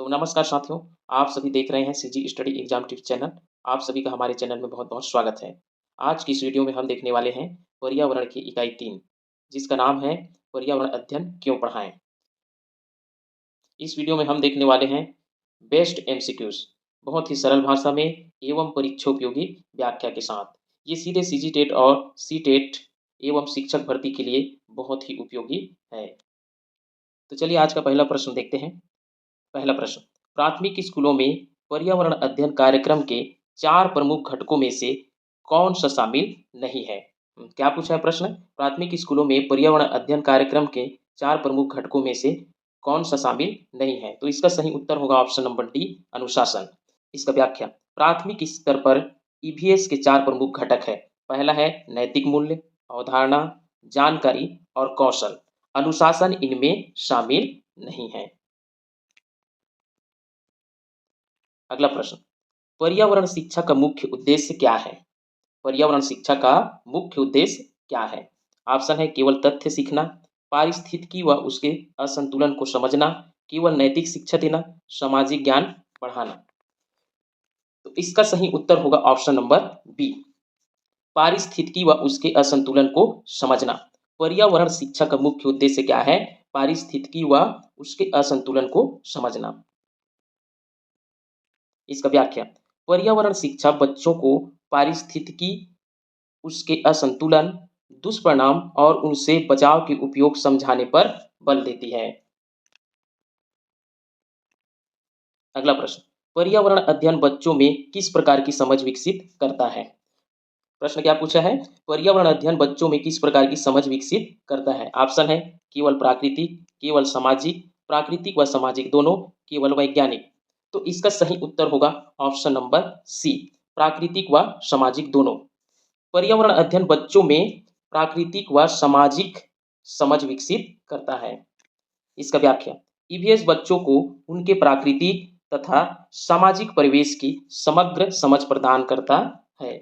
तो नमस्कार साथियों, आप सभी देख रहे हैं CG study exam tips channel. आप सभी का हमारे चैनल में बहुत-बहुत स्वागत है। आज की इस वीडियो में हम देखने वाले हैं पर्यावरण की इकाई 3, जिसका नाम है पर्यावरण अध्ययन क्यों पढ़ाएँ। इस वीडियो में हम देखने वाले हैं बेस्ट एमसीक्यूज़, बहुत ही सरल भाषा में एवं परीक्षोपयोगी व्याख्या के साथ। ये सीधे सीजीटेट और सीटेट एवं शिक्षक भर्ती के लिए बहुत ही उपयोगी है। तो चलिए आज का पहला प्रश्न देखते हैं। पहला प्रश्न, प्राथमिक स्कूलों में पर्यावरण अध्ययन कार्यक्रम के 4 प्रमुख घटकों में से कौन सा शामिल नहीं है? क्या पूछा है प्रश्न? प्राथमिक स्कूलों में पर्यावरण अध्ययन कार्यक्रम के 4 प्रमुख घटकों में से कौन सा शामिल नहीं है? तो इसका सही उत्तर होगा ऑप्शन नंबर डी, अनुशासन। इसका व्याख्या, प्राथमिक स्तर पर ईवीएस के 4 प्रमुख घटक है। पहला है नैतिक मूल्य, अवधारणा, जानकारी और कौशल। अनुशासन इनमें शामिल नहीं है। अगला प्रश्न, पर्यावरण शिक्षा का मुख्य उद्देश्य क्या है? पर्यावरण शिक्षा का मुख्य उद्देश्य क्या है? ऑप्शन है केवल तथ्य सीखना, पारिस्थितिकी व उसके असंतुलन को समझना, केवल नैतिक शिक्षा देना, सामाजिक ज्ञान बढ़ाना। तो इसका सही उत्तर होगा ऑप्शन नंबर बी, पारिस्थितिकी व उसके असंतुलन को समझना। पर्यावरण शिक्षा का मुख्य उद्देश्य क्या है? पारिस्थितिकी व उसके असंतुलन को समझना। इसका व्याख्या, पर्यावरण शिक्षा बच्चों को पारिस्थितिकी, उसके असंतुलन, दुष्परिणाम और उनसे बचाव के उपयोग समझाने पर बल देती है। अगला प्रश्न, पर्यावरण अध्ययन बच्चों में किस प्रकार की समझ विकसित करता है? प्रश्न क्या पूछा है? पर्यावरण अध्ययन बच्चों में किस प्रकार की समझ विकसित करता है? ऑप्शन है केवल प्राकृतिक, केवल सामाजिक, प्राकृतिक व सामाजिक दोनों, केवल वैज्ञानिक। तो इसका सही उत्तर होगा ऑप्शन नंबर सी, प्राकृतिक व सामाजिक दोनों। पर्यावरण अध्ययन बच्चों में प्राकृतिक व सामाजिक समझ विकसित करता है। इसका व्याख्या, ईवीएस बच्चों को उनके प्राकृतिक तथा सामाजिक परिवेश की समग्र समझ प्रदान करता है।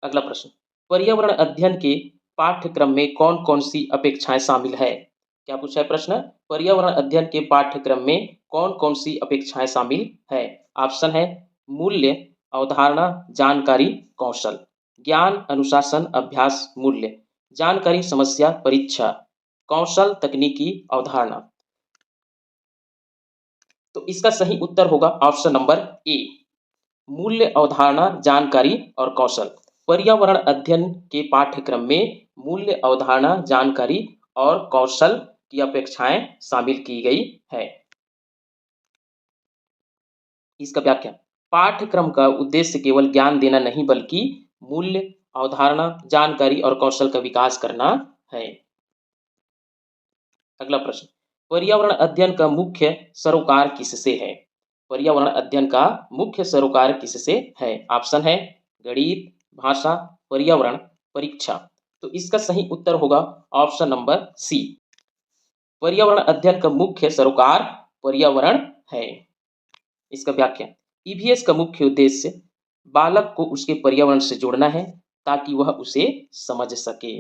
अगला प्रश्न, पर्यावरण अध्ययन के पाठ्यक्रम में कौन कौन सी अपेक्षाएं शामिल है? क्या पूछा है प्रश्न? पर्यावरण अध्ययन के पाठ्यक्रम में कौन कौन सी अपेक्षाएं शामिल है? ऑप्शन है मूल्य, अवधारणा, जानकारी, कौशल। ज्ञान, अनुशासन, अभ्यास, मूल्य। जानकारी, समस्या, परीक्षा। कौशल, तकनीकी, अवधारणा। तो इसका सही उत्तर होगा ऑप्शन नंबर ए, मूल्य, अवधारणा, जानकारी और कौशल। पर्यावरण अध्ययन के पाठ्यक्रम में मूल्य, अवधारणा, जानकारी और कौशल की अपेक्षाएं शामिल की गई है। इसका व्याख्या, पाठ्यक्रम का उद्देश्य केवल ज्ञान देना नहीं बल्कि मूल्य, अवधारणा, जानकारी और कौशल का विकास करना है। अगला प्रश्न, पर्यावरण अध्ययन का मुख्य सरोकार किससे है? पर्यावरण अध्ययन का मुख्य सरोकार किससे है? ऑप्शन है गणित, भाषा, पर्यावरण, परीक्षा। तो इसका सही उत्तर होगा ऑप्शन नंबर सी, पर्यावरण अध्ययन का मुख्य सरोकार पर्यावरण है। इसका व्याख्या, ईवीएस का मुख्य उद्देश्य बालक को उसके पर्यावरण से जोड़ना है ताकि वह उसे समझ सके।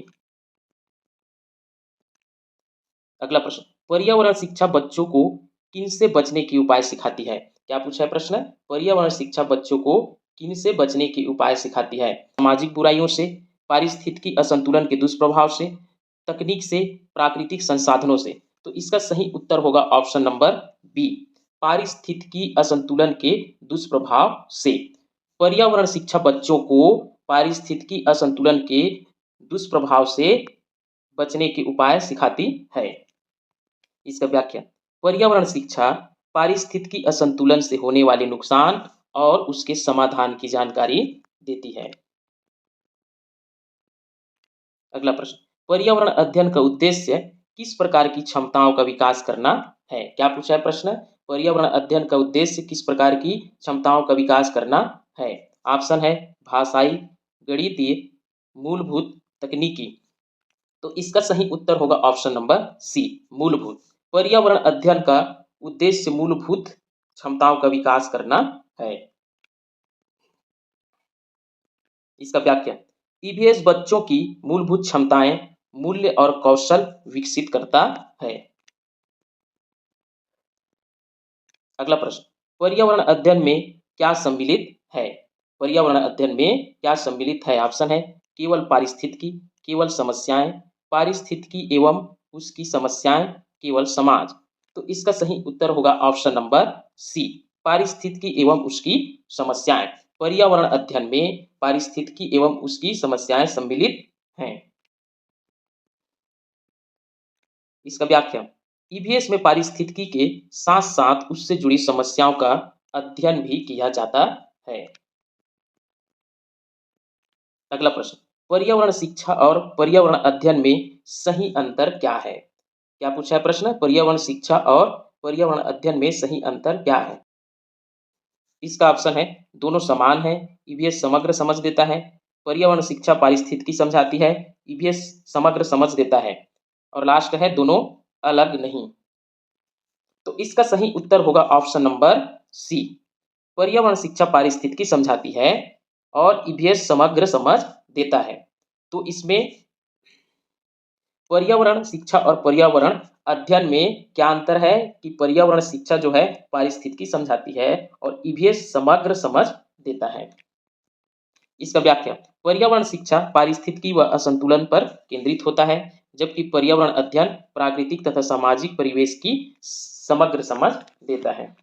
अगला प्रश्न, पर्यावरण शिक्षा बच्चों को किनसे बचने के उपाय सिखाती है? क्या पूछा है प्रश्न? पर्यावरण शिक्षा बच्चों को किनसे बचने के उपाय सिखाती है? सामाजिक बुराइयों से, पारिस्थितिकी असंतुलन के दुष्प्रभाव से, तकनीक से, प्राकृतिक संसाधनों से। तो इसका सही उत्तर होगा ऑप्शन नंबर बी, पारिस्थितिकी असंतुलन के दुष्प्रभाव से। पर्यावरण शिक्षा बच्चों को पारिस्थितिकी असंतुलन के दुष्प्रभाव से बचने के उपाय सिखाती है। इसका व्याख्या, पर्यावरण शिक्षा पारिस्थितिकी असंतुलन से होने वाले नुकसान और उसके समाधान की जानकारी देती है। अगला प्रश्न, पर्यावरण अध्ययन का उद्देश्य किस प्रकार की क्षमताओं का विकास करना है? क्या पूछा है प्रश्न? पर्यावरण अध्ययन का उद्देश्य किस प्रकार की क्षमताओं का विकास करना है? ऑप्शन है भाषाई, गणितीय, मूलभूत, तकनीकी। तो इसका सही उत्तर होगा ऑप्शन नंबर सी, मूलभूत। पर्यावरण अध्ययन का उद्देश्य मूलभूत क्षमताओं का विकास करना है। इसका व्याख्या, ईवीएस बच्चों की मूलभूत क्षमताएं, मूल्य और कौशल विकसित करता है। अगला प्रश्न, पर्यावरण अध्ययन में क्या सम्मिलित है? पर्यावरण अध्ययन में क्या सम्मिलित है? ऑप्शन है केवल पारिस्थितिकी, केवल समस्याएं, पारिस्थितिकी एवं उसकी समस्याएं, केवल समाज। तो इसका सही उत्तर होगा ऑप्शन नंबर सी, पारिस्थितिकी एवं उसकी समस्याएं। पर्यावरण अध्ययन में पारिस्थितिकी एवं उसकी समस्याएं सम्मिलित हैं। इसका व्याख्या, ईवीएस में पारिस्थितिकी के साथ साथ उससे जुड़ी समस्याओं का अध्ययन भी किया जाता है। अगला प्रश्न, पर्यावरण शिक्षा और पर्यावरण अध्ययन में सही अंतर क्या है? क्या पूछा है प्रश्न? पर्यावरण शिक्षा और पर्यावरण अध्ययन में सही अंतर क्या है? इसका ऑप्शन है दोनों समान है, ईवीएस समग्र समझ देता है। पर्यावरण शिक्षा पारिस्थितिकी समझाती है, ईवीएस समग्र समझ देता है। और लास्ट है दोनों अलग नहीं। तो इसका सही उत्तर होगा ऑप्शन नंबर सी, पर्यावरण शिक्षा पारिस्थितिकी समझाती है और ईवीएस समग्र समझ देता है। तो इसमें पर्यावरण शिक्षा और पर्यावरण अध्ययन में क्या अंतर है कि पर्यावरण शिक्षा जो है पारिस्थितिकी समझाती है और ईवीएस समग्र समझ देता है। इसका व्याख्या, पर्यावरण शिक्षा पारिस्थितिकी व असंतुलन पर केंद्रित होता है, जबकि पर्यावरण अध्ययन प्राकृतिक तथा सामाजिक परिवेश की समग्र समझ देता है।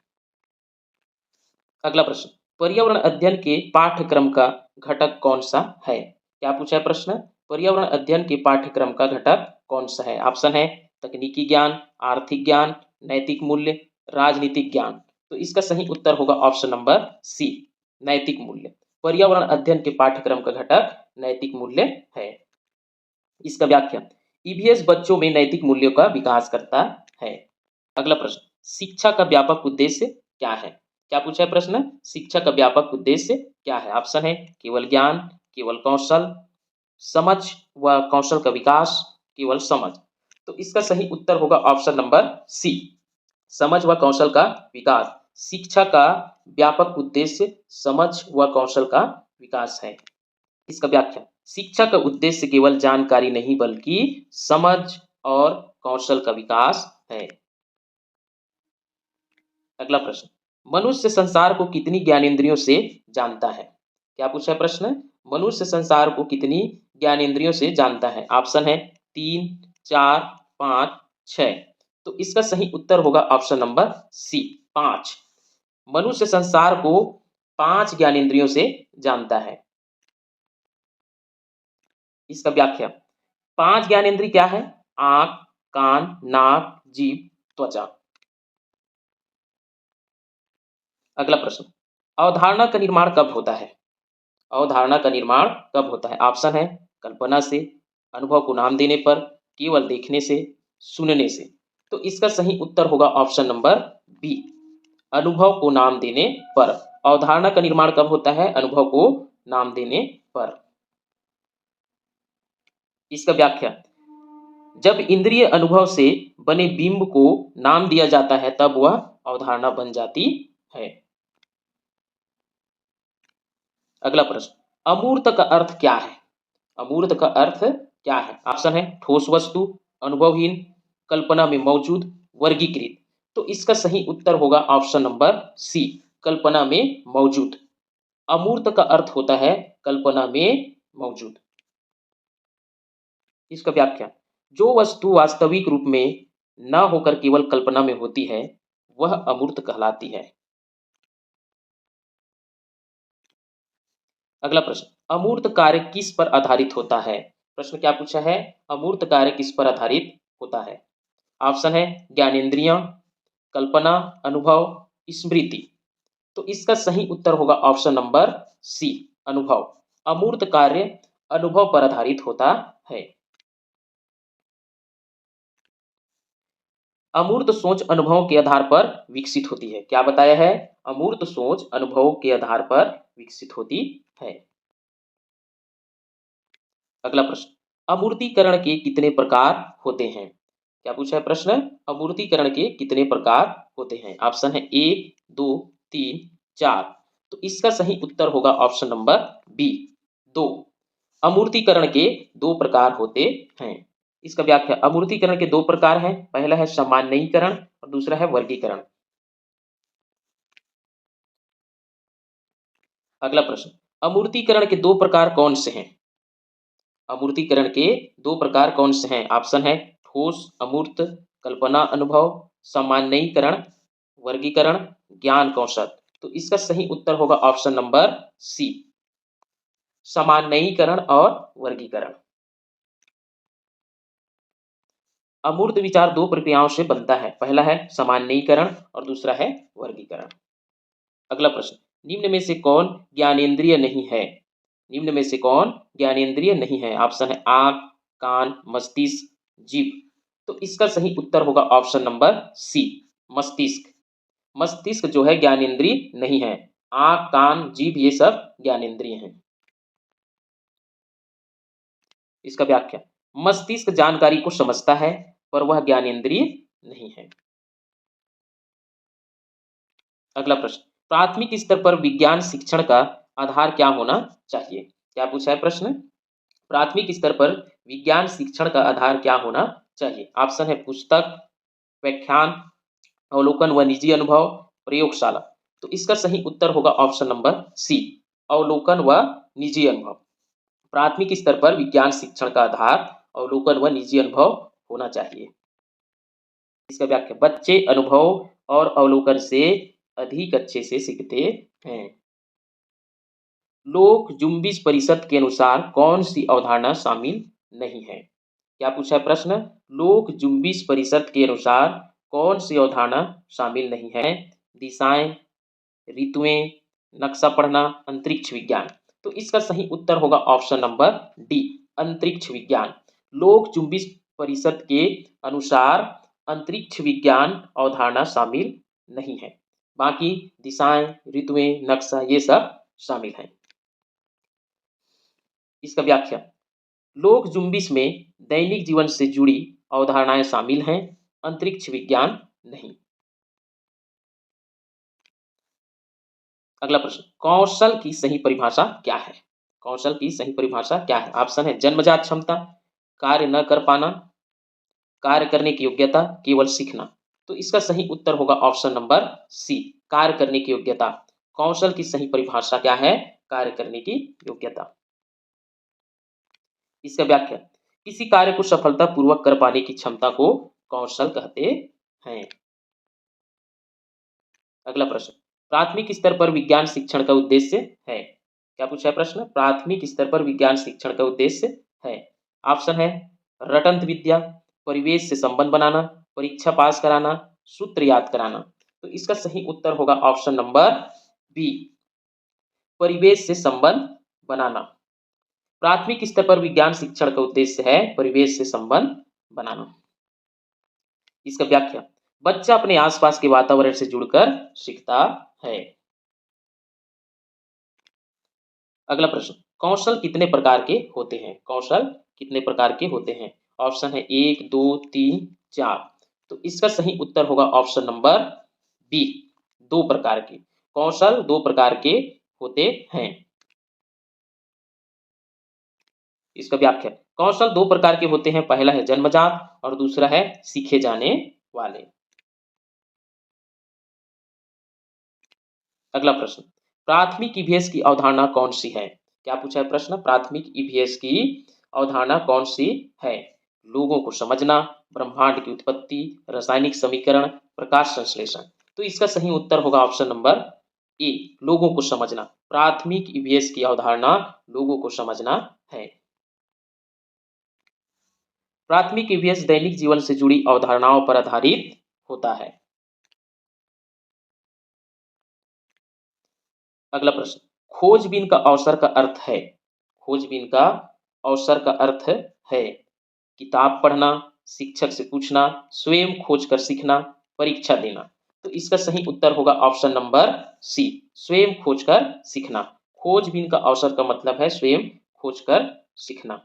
अगला प्रश्न, पर्यावरण अध्ययन के पाठ्यक्रम का घटक कौन सा है? क्या पूछा है प्रश्न? पर्यावरण अध्ययन के पाठ्यक्रम का घटक कौन सा है? ऑप्शन है तकनीकी ज्ञान, आर्थिक ज्ञान, नैतिक मूल्य, राजनीतिक ज्ञान। तो इसका सही उत्तर होगा ऑप्शन नंबर सी, नैतिक मूल्य। पर्यावरण अध्ययन के पाठ्यक्रम का घटक नैतिक मूल्य है। इसका व्याख्या, ईवीएस बच्चों में नैतिक मूल्यों का विकास करता है। अगला प्रश्न, शिक्षा का व्यापक उद्देश्य क्या है? क्या पूछा है प्रश्न? शिक्षा का व्यापक उद्देश्य क्या है? ऑप्शन है केवल ज्ञान, केवल कौशल, समझ व कौशल का विकास, केवल समझ। तो इसका सही उत्तर होगा ऑप्शन नंबर सी, समझ व कौशल का विकास। शिक्षा का व्यापक उद्देश्य समझ व कौशल का विकास है। इसका व्याख्या, शिक्षा का उद्देश्य केवल जानकारी नहीं बल्कि समझ और कौशल का विकास है। अगला प्रश्न, मनुष्य संसार को कितनी ज्ञानेंद्रियों से जानता है? क्या पूछा है प्रश्न? मनुष्य संसार को कितनी ज्ञानेंद्रियों से जानता है? ऑप्शन है 3, 4, 5, 6। तो इसका सही उत्तर होगा ऑप्शन नंबर सी, 5। मनुष्य संसार को 5 ज्ञानेंद्रियों से जानता है। इसका व्याख्या, 5 ज्ञानेंद्रिय क्या है? आंख, कान, नाक, जीभ, त्वचा। अगला प्रश्न, अवधारणा का निर्माण कब होता है? अवधारणा का निर्माण कब होता है? ऑप्शन है कल्पना से, अनुभव को नाम देने पर, केवल देखने से, सुनने से। तो इसका सही उत्तर होगा ऑप्शन नंबर बी, अनुभव को नाम देने पर। अवधारणा का निर्माण कब होता है? अनुभव को नाम देने पर। इसका व्याख्या, जब इंद्रिय अनुभव से बने बिंब को नाम दिया जाता है तब वह अवधारणा बन जाती है। अगला प्रश्न, अमूर्त का अर्थ क्या है? अमूर्त का अर्थ क्या है? ऑप्शन है ठोस वस्तु, अनुभवहीन, कल्पना में मौजूद, वर्गीकृत। तो इसका सही उत्तर होगा ऑप्शन नंबर सी, कल्पना में मौजूद। अमूर्त का अर्थ होता है कल्पना में मौजूद। इसका व्याख्या, जो वस्तु वास्तविक रूप में न होकर केवल कल्पना में होती है वह अमूर्त कहलाती है। अगला प्रश्न, अमूर्त कार्य किस पर आधारित होता है? प्रश्न क्या पूछा है? अमूर्त कार्य किस पर आधारित होता है? ऑप्शन है ज्ञानेंद्रियां, कल्पना, अनुभव, स्मृति। तो इसका सही उत्तर होगा ऑप्शन नंबर सी, अनुभव। अमूर्त कार्य अनुभव पर आधारित होता है। अमूर्त सोच अनुभवों के आधार पर विकसित होती है। क्या बताया है? अमूर्त सोच अनुभवों के आधार पर विकसित होती है। अगला प्रश्न, अमूर्तीकरण के कितने प्रकार होते हैं? क्या पूछा है प्रश्न? अमूर्तीकरण के कितने प्रकार होते हैं? ऑप्शन है 1, 2, 3, 4। तो इसका सही उत्तर होगा ऑप्शन नंबर बी, 2। अमूर्तीकरण के 2 प्रकार होते हैं। इसका व्याख्या, अमूर्तीकरण के 2 प्रकार हैं। पहला है सामान्यीकरण और दूसरा है वर्गीकरण। अगला प्रश्न, अमूर्तीकरण के दो प्रकार कौन से हैं? अमूर्तीकरण के दो प्रकार कौन से हैं? ऑप्शन है ठोस अमूर्त, कल्पना अनुभव, सामान्यीकरण, वर्गीकरण, ज्ञान कौशल। तो इसका सही उत्तर होगा ऑप्शन नंबर सी, सामान्यीकरण और वर्गीकरण। अमूर्त विचार दो प्रक्रियाओं से बनता है, पहला है सामान्यीकरण और दूसरा है वर्गीकरण। अगला प्रश्न, निम्न में से कौन ज्ञानेंद्रिय नहीं है? निम्न में से कौन ज्ञानेंद्रिय नहीं है? ऑप्शन है आंख, कान, मस्तिष्क, जीभ। तो इसका सही उत्तर होगा ऑप्शन नंबर सी, मस्तिष्क। मस्तिष्क जो है ज्ञानेंद्रिय नहीं है। आंख, कान, जीभ ये सब ज्ञानेंद्रिय हैं। इसका व्याख्या, मस्तिष्क जानकारी को समझता है पर वह ज्ञानेंद्रिय नहीं है। अगला प्रश्न, प्राथमिक स्तर पर विज्ञान शिक्षण का आधार क्या होना चाहिए? क्या पूछा है प्रश्न? प्राथमिक स्तर पर विज्ञान शिक्षण का आधार क्या होना चाहिए? ऑप्शन है पुस्तक, व्याख्यान, अवलोकन व निजी अनुभव, प्रयोगशाला। तो इसका सही उत्तर होगा ऑप्शन नंबर सी, अवलोकन व निजी अनुभव। प्राथमिक स्तर पर विज्ञान शिक्षण का आधार अवलोकन व निजी अनुभव होना चाहिए। इसका व्याख्या, बच्चे अनुभव और अवलोकन से अधिक अच्छे से सीखते हैं। लोक जुम्बिश परिषद के अनुसार कौन सी अवधारणा शामिल नहीं है? क्या पूछा है प्रश्न? लोक जुम्बिश परिषद के अनुसार कौन सी अवधारणा शामिल नहीं है? दिशाएं, ऋतुएं, नक्शा पढ़ना, अंतरिक्ष विज्ञान। तो इसका सही उत्तर होगा ऑप्शन नंबर डी, अंतरिक्ष विज्ञान। लोक जुम्बिश परिषद के अनुसार अंतरिक्ष विज्ञान अवधारणा शामिल नहीं है, बाकी दिशाएं, ऋतुएं, नक्शा ये सब शामिल हैं। इसका व्याख्या, लोक जुम्बिश में दैनिक जीवन से जुड़ी अवधारणाएं शामिल हैं, अंतरिक्ष विज्ञान नहीं। अगला प्रश्न, कौशल की सही परिभाषा क्या है? कौशल की सही परिभाषा क्या है? ऑप्शन है जन्मजात क्षमता, कार्य न कर पाना, कार्य करने की योग्यता, केवल सीखना। तो इसका सही उत्तर होगा ऑप्शन नंबर सी, कार्य करने की योग्यता। कौशल की सही परिभाषा क्या है? कार्य करने की योग्यता। इसका व्याख्या, किसी कार्य को सफलतापूर्वक कर पाने की क्षमता को कौशल कहते हैं। अगला प्रश्न, प्राथमिक स्तर पर विज्ञान शिक्षण का उद्देश्य है? क्या पूछा है प्रश्न? प्राथमिक स्तर पर विज्ञान शिक्षण का उद्देश्य है। ऑप्शन है रटंत विद्या, परिवेश से संबंध बनाना, परीक्षा पास कराना, सूत्र याद कराना। तो इसका सही उत्तर होगा ऑप्शन नंबर बी, परिवेश से संबंध बनाना। प्राथमिक स्तर पर विज्ञान शिक्षण का उद्देश्य है परिवेश से संबंध बनाना। इसका व्याख्या, बच्चा अपने आसपास के वातावरण से जुड़कर सीखता है। अगला प्रश्न, कौशल कितने प्रकार के होते हैं? कौशल कितने प्रकार के होते हैं? ऑप्शन है 1, 2, 3, 4। तो इसका सही उत्तर होगा ऑप्शन नंबर बी, 2 प्रकार के। कौशल 2 प्रकार के होते हैं। इसका व्याख्या, कौशल 2 प्रकार के होते हैं, पहला है जन्मजात और दूसरा है सीखे जाने वाले। अगला प्रश्न, प्राथमिक ईवीएस की अवधारणा कौन सी है? क्या पूछा है प्रश्न? प्राथमिक ईवीएस की अवधारणा कौन सी है? लोगों को समझना, ब्रह्मांड की उत्पत्ति, रासायनिक समीकरण, प्रकाश संश्लेषण। तो इसका सही उत्तर होगा ऑप्शन नंबर ए, लोगों को समझना। प्राथमिक ईवीएस की अवधारणा लोगों को समझना है। प्राथमिक ईवीएस दैनिक जीवन से जुड़ी अवधारणाओं पर आधारित होता है। अगला प्रश्न, खोजबीन का अवसर का अर्थ है? खोजबीन का अवसर का अर्थ है किताब पढ़ना, शिक्षक से पूछना, स्वयं खोज कर सीखना, परीक्षा देना। तो इसका सही उत्तर होगा ऑप्शन नंबर सी, स्वयं खोज कर सीखना। खोजबीन का अवसर का मतलब है स्वयं खोज कर सीखना।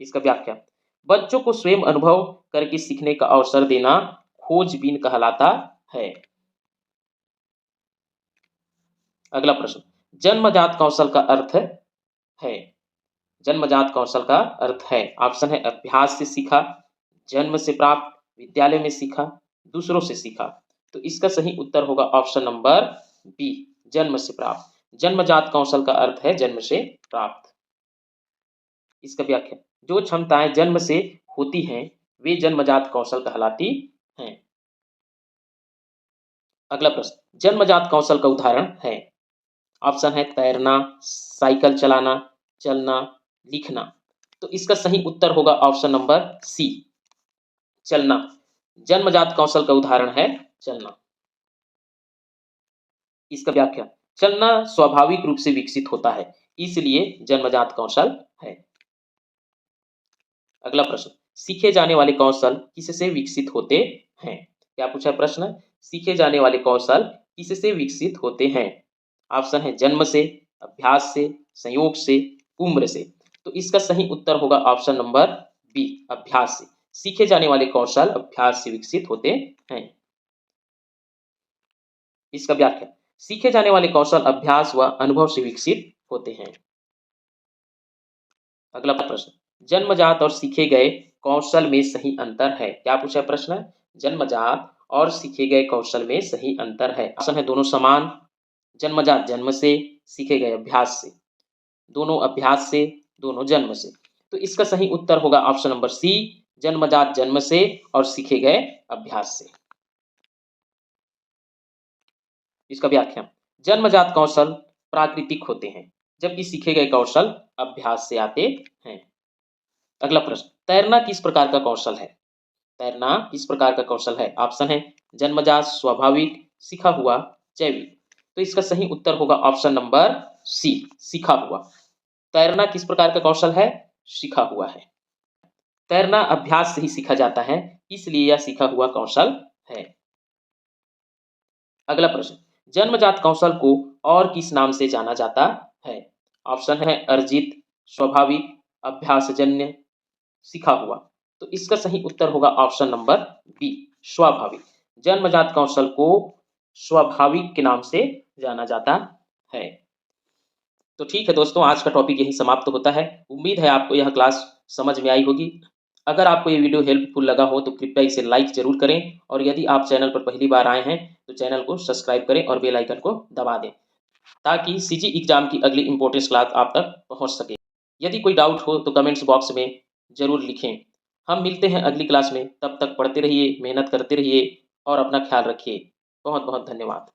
इसका व्याख्या, बच्चों को स्वयं अनुभव करके सीखने का अवसर देना खोजबीन कहलाता है। अगला प्रश्न, जन्मजात कौशल का अर्थ है? जन्मजात कौशल का अर्थ है, ऑप्शन है अभ्यास से सीखा, जन्म से प्राप्त, विद्यालय में सीखा, दूसरों से सीखा। तो इसका सही उत्तर होगा ऑप्शन नंबर बी, जन्म से प्राप्त। जन्मजात कौशल का अर्थ है जन्म से प्राप्त। इसका व्याख्या, जो क्षमताएं जन्म से होती हैं वे जन्मजात कौशल कहलाती हैं। अगला प्रश्न, जन्मजात कौशल का उदाहरण है। ऑप्शन है तैरना, साइकिल चलाना, चलना, लिखना। तो इसका सही उत्तर होगा ऑप्शन नंबर सी, चलना। जन्मजात कौशल का उदाहरण है चलना। इसका व्याख्या, चलना स्वाभाविक रूप से विकसित होता है, इसलिए जन्मजात कौशल है। अगला प्रश्न, सीखे जाने वाले कौशल किससे विकसित होते हैं? क्या पूछा प्रश्न, सीखे जाने वाले कौशल किससे विकसित होते हैं? ऑप्शन है जन्म से, अभ्यास से, संयोग से, उम्र से। तो इसका सही उत्तर होगा ऑप्शन नंबर बी, अभ्यास से। सीखे जाने वाले कौशल अभ्यास से विकसित होते हैं। इसका व्याख्या, सीखे जाने वाले कौशल अभ्यास व अनुभव से विकसित होते हैं। अगला प्रश्न, जन्मजात और सीखे गए कौशल में सही अंतर है? क्या पूछा प्रश्न, जन्मजात और सीखे गए कौशल में सही अंतर है? ऑप्शन है दोनों समान, जन्मजात जन्म से, सीखे गए अभ्यास से, दोनों अभ्यास से, दोनों जन्म से। तो इसका सही उत्तर होगा ऑप्शन नंबर सी, जन्मजात जन्म से और सीखे गए अभ्यास से। इसका व्याख्या, जन्मजात कौशल प्राकृतिक होते हैं जबकि सीखे गए कौशल अभ्यास से आते हैं। अगला प्रश्न, तैरना किस प्रकार का कौशल है? तैरना किस प्रकार का कौशल है? ऑप्शन है जन्मजात, स्वाभाविक, सीखा हुआ, जैविक। तो इसका सही उत्तर होगा ऑप्शन नंबर सी, सीखा हुआ। तैरना किस प्रकार का कौशल है? सीखा हुआ है। तैरना अभ्यास से ही सीखा जाता है, इसलिए यह सीखा हुआ कौशल है। अगला प्रश्न, जन्मजात कौशल को और किस नाम से जाना जाता है? ऑप्शन है अर्जित, स्वाभाविक, अभ्यासजन्य, सीखा हुआ। तो इसका सही उत्तर होगा ऑप्शन नंबर बी, स्वाभाविक। जन्मजात कौशल को स्वाभाविक के नाम से जाना जाता है। तो ठीक है दोस्तों, आज का टॉपिक यही समाप्त होता है। उम्मीद है आपको यह क्लास समझ में आई होगी। अगर आपको ये वीडियो हेल्पफुल लगा हो तो कृपया इसे लाइक जरूर करें, और यदि आप चैनल पर पहली बार आए हैं तो चैनल को सब्सक्राइब करें और बेल आइकन को दबा दें, ताकि सीजी एग्जाम की अगली इंपॉर्टेंट क्लास आप तक पहुंच सके। यदि कोई डाउट हो तो कमेंट्स बॉक्स में जरूर लिखें। हम मिलते हैं अगली क्लास में, तब तक पढ़ते रहिए, मेहनत करते रहिए और अपना ख्याल रखिए। बहुत बहुत धन्यवाद।